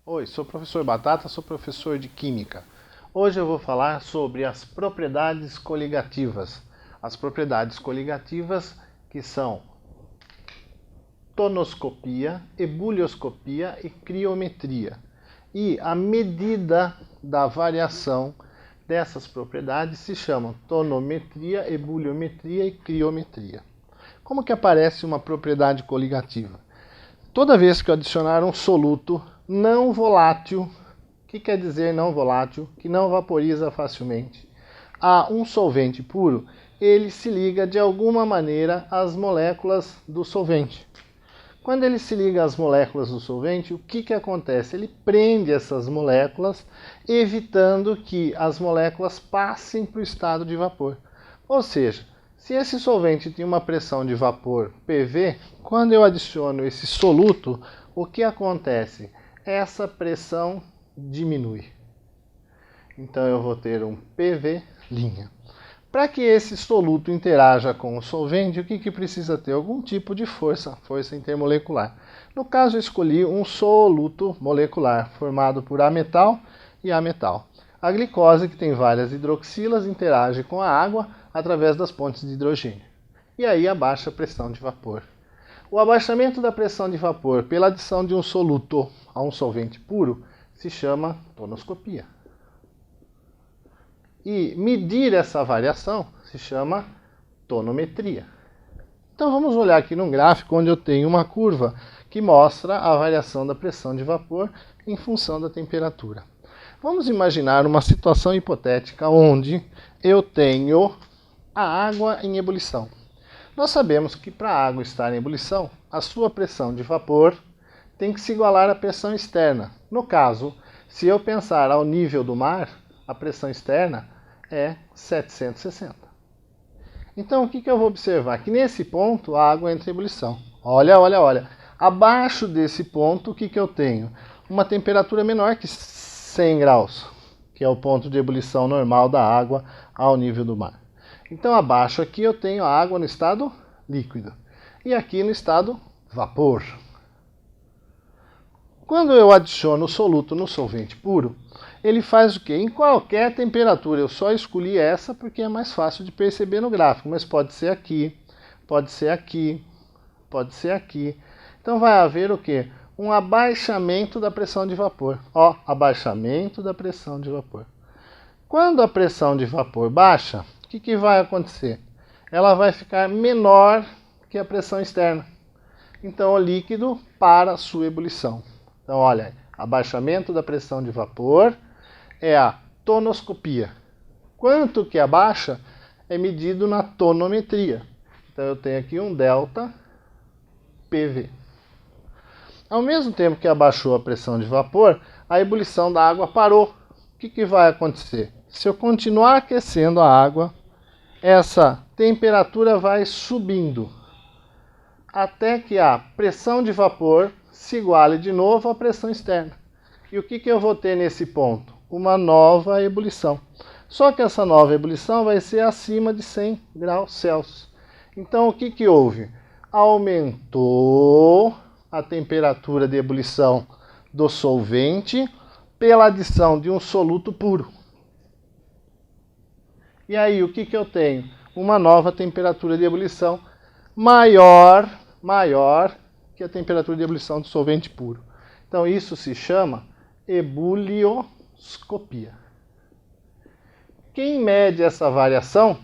Oi, sou o professor Batata, sou professor de Química. Hoje eu vou falar sobre as propriedades coligativas. As propriedades coligativas que são tonoscopia, ebulioscopia e criometria. E a medida da variação dessas propriedades se chama tonometria, ebuliometria e criometria. Como que aparece uma propriedade coligativa? Toda vez que eu adicionar um soluto não volátil, o que quer dizer não volátil? Que não vaporiza facilmente, a um solvente puro, ele se liga de alguma maneira às moléculas do solvente. Quando ele se liga às moléculas do solvente, o que acontece? Ele prende essas moléculas, evitando que as moléculas passem para o estado de vapor. Ou seja, se esse solvente tem uma pressão de vapor PV, quando eu adiciono esse soluto, o que acontece? Essa pressão diminui. Então eu vou ter um PV'. Para que esse soluto interaja com o solvente, o que precisa ter? Algum tipo de força intermolecular. No caso, eu escolhi um soluto molecular formado por A-metal e A-metal. A glicose, que tem várias hidroxilas, interage com a água através das pontes de hidrogênio. E aí abaixa a pressão de vapor. O abaixamento da pressão de vapor pela adição de um soluto a um solvente puro se chama tonoscopia. E medir essa variação se chama tonometria. Então vamos olhar aqui num gráfico onde eu tenho uma curva que mostra a variação da pressão de vapor em função da temperatura. Vamos imaginar uma situação hipotética onde eu tenho a água em ebulição. Nós sabemos que para a água estar em ebulição, a sua pressão de vapor tem que se igualar à pressão externa. No caso, se eu pensar ao nível do mar, a pressão externa é 760. Então, o que eu vou observar? Que nesse ponto a água entra em ebulição. Olha. Abaixo desse ponto, o que eu tenho? Uma temperatura menor que 100 graus, que é o ponto de ebulição normal da água ao nível do mar. Então, abaixo aqui eu tenho a água no estado líquido e aqui no estado vapor. Quando eu adiciono o soluto no solvente puro, ele faz o quê? Em qualquer temperatura. Eu só escolhi essa porque é mais fácil de perceber no gráfico, mas pode ser aqui, pode ser aqui, pode ser aqui. Então vai haver o quê? Um abaixamento da pressão de vapor. Ó, abaixamento da pressão de vapor. Quando a pressão de vapor baixa, o que vai acontecer? Ela vai ficar menor que a pressão externa. Então o líquido para a sua ebulição. Então olha, abaixamento da pressão de vapor é a tonoscopia. Quanto que abaixa é medido na tonometria. Então eu tenho aqui um delta PV. Ao mesmo tempo que abaixou a pressão de vapor, a ebulição da água parou. O que vai acontecer? Se eu continuar aquecendo a água, essa temperatura vai subindo até que a pressão de vapor se iguale de novo à pressão externa. E o que eu vou ter nesse ponto? Uma nova ebulição. Só que essa nova ebulição vai ser acima de 100 graus Celsius. Então o que houve? Aumentou a temperatura de ebulição do solvente pela adição de um soluto puro. E aí o que eu tenho? Uma nova temperatura de ebulição maior que a temperatura de ebulição do solvente puro. Então isso se chama ebulioscopia. Quem mede essa variação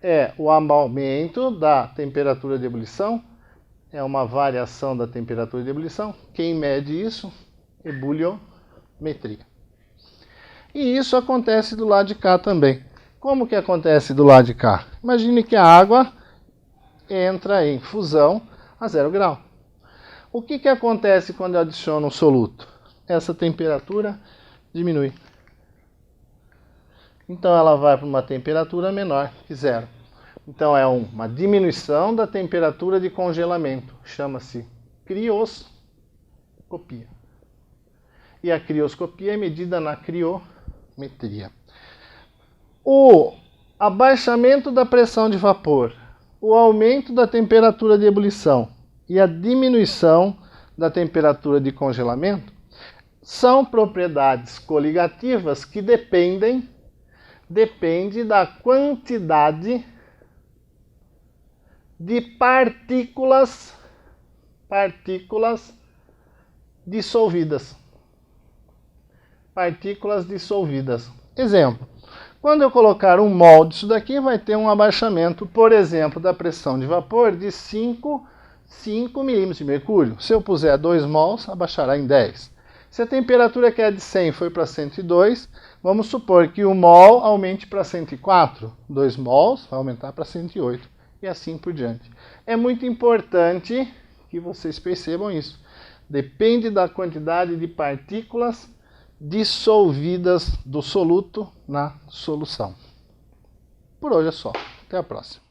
é o aumento da temperatura de ebulição, é uma variação da temperatura de ebulição. Quem mede isso? Ebuliometria. E isso acontece do lado de cá também. Como que acontece do lado de cá? Imagine que a água entra em fusão a 0 grau. O que acontece quando eu adiciono um soluto? Essa temperatura diminui. Então ela vai para uma temperatura menor que 0. Então é uma diminuição da temperatura de congelamento. Chama-se crioscopia. E a crioscopia é medida na criometria. O abaixamento da pressão de vapor o aumento da temperatura de ebulição e a diminuição da temperatura de congelamento são propriedades coligativas que dependem da quantidade de partículas dissolvidas. Partículas dissolvidas. Exemplo, quando eu colocar 1 mol disso daqui, vai ter um abaixamento, por exemplo, da pressão de vapor de 5 milímetros de mercúrio. Se eu puser 2 mols, abaixará em 10. Se a temperatura que é de 100 foi para 102, vamos supor que o mol aumente para 104. 2 mols vai aumentar para 108 e assim por diante. É muito importante que vocês percebam isso. Depende da quantidade de partículas dissolvidas do soluto na solução. Por hoje é só. Até a próxima.